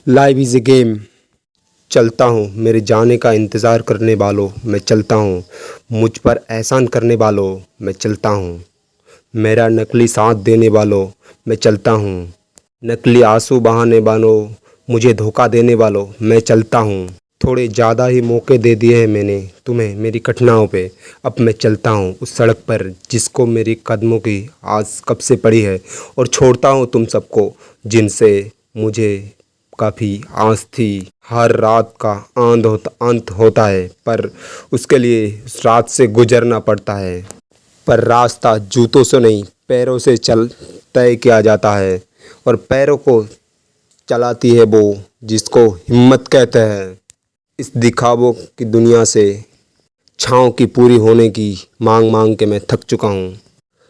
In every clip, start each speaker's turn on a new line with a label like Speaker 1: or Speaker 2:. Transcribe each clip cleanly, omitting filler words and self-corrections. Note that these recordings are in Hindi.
Speaker 1: Life is a game. चलता हूँ मेरे जाने का इंतज़ार करने वालों, मैं चलता हूँ। मुझ पर एहसान करने वालों, मैं चलता हूँ। मेरा नकली साथ देने वालों, मैं चलता हूँ। नकली आंसू बहाने वालों, मुझे धोखा देने वालों, मैं चलता हूँ। थोड़े ज़्यादा ही मौके दे दिए हैं मैंने तुम्हें मेरी कठिनाइयों पे। अब मैं चलता हूँ उस सड़क पर जिसको मेरी कदमों की आस कब से पड़ी है, और छोड़ता हूँ तुम सबको जिनसे मुझे काफ़ी आस थी। हर रात का अंत होता है, पर उसके लिए उस रात से गुजरना पड़ता है। पर रास्ता जूतों से नहीं, पैरों से चल तय किया जाता है, और पैरों को चलाती है वो जिसको हिम्मत कहते हैं। इस दिखावों की दुनिया से छाँव की पूरी होने की मांग मांग के मैं थक चुका हूँ।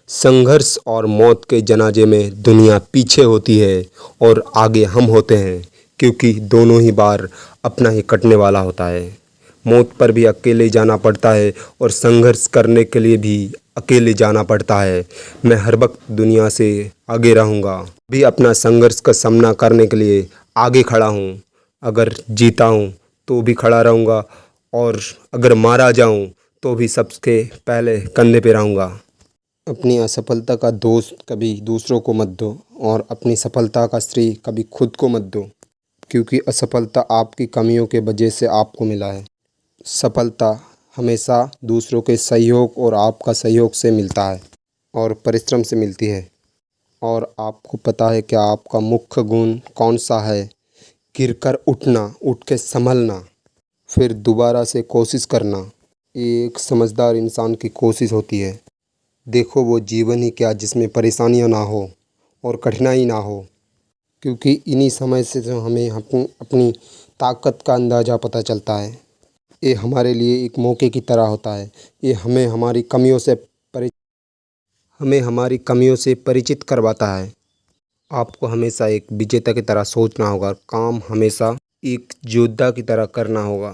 Speaker 1: संघर्ष और मौत के जनाजे में दुनिया पीछे होती है और आगे हम होते हैं, क्योंकि दोनों ही बार अपना ही कटने वाला होता है। मौत पर भी अकेले जाना पड़ता है और संघर्ष करने के लिए भी अकेले जाना पड़ता है। मैं हर वक्त दुनिया से आगे रहूँगा, भी अपना संघर्ष का सामना करने के लिए आगे खड़ा हूँ। अगर जीता हूँ तो भी खड़ा रहूँगा, और अगर मारा जाऊँ तो भी सबसे पहले कंधे पे रहूँगा। अपनी असफलता का दोष कभी दूसरों को मत दो, और अपनी सफलता का श्रेय कभी खुद को मत दो, क्योंकि असफलता आपकी कमियों के वजह से आपको मिला है। सफलता हमेशा दूसरों के सहयोग और आपका सहयोग से मिलता है, और परिश्रम से मिलती है। और आपको पता है क्या आपका मुख्य गुण कौन सा है? गिरकर उठना, उठ के संभलना, फिर दोबारा से कोशिश करना। ये एक समझदार इंसान की कोशिश होती है। देखो वो जीवन ही क्या जिसमें परेशानियां ना हो और कठिनाई ना हो, क्योंकि इन्हीं समय से जो हमें अपनी ताकत का अंदाज़ा पता चलता है। ये हमारे लिए एक मौके की तरह होता है। ये हमें हमारी कमियों से परिचित करवाता है। आपको हमेशा एक विजेता की तरह सोचना होगा, काम हमेशा एक योद्धा की तरह करना होगा।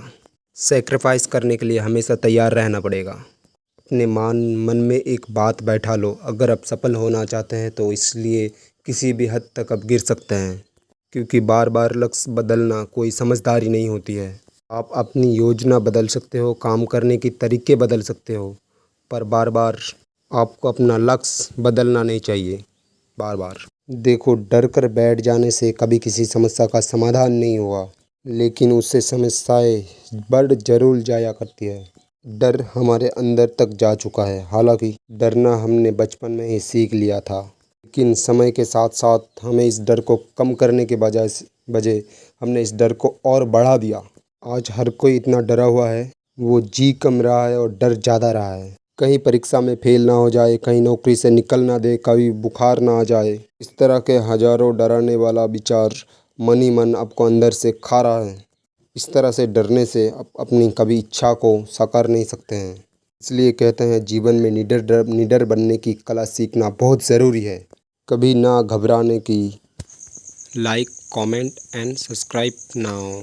Speaker 1: सेक्रीफाइस करने के लिए हमेशा तैयार रहना पड़ेगा। अपने मन में एक बात बैठा लो, अगर आप सफल होना चाहते हैं तो इसलिए किसी भी हद तक आप गिर सकते हैं, क्योंकि बार बार लक्ष्य बदलना कोई समझदारी नहीं होती है। आप अपनी योजना बदल सकते हो, काम करने के तरीके बदल सकते हो, पर बार बार आपको अपना लक्ष्य बदलना नहीं चाहिए। बार बार देखो, डर कर बैठ जाने से कभी किसी समस्या का समाधान नहीं हुआ, लेकिन उससे समस्याएं बढ़ जरूर जाया करती है। डर हमारे अंदर तक जा चुका है। हालांकि डरना हमने बचपन में ही सीख लिया था, लेकिन समय के साथ साथ हमें इस डर को कम करने के बजाय हमने इस डर को और बढ़ा दिया। आज हर कोई इतना डरा हुआ है, वो जी कम रहा है और डर ज़्यादा रहा है। कहीं परीक्षा में फेल ना हो जाए, कहीं नौकरी से निकल ना दे, कभी बुखार ना आ जाए। इस तरह के हजारों डराने वाला विचार मन ही मन आपको अंदर से खा रहा है। इस तरह से डरने से आप अपनी कभी इच्छा को साकार नहीं सकते हैं। इसलिए कहते हैं जीवन में निडर बनने की कला सीखना बहुत ज़रूरी है। कभी ना घबराने की। Like, comment and subscribe now.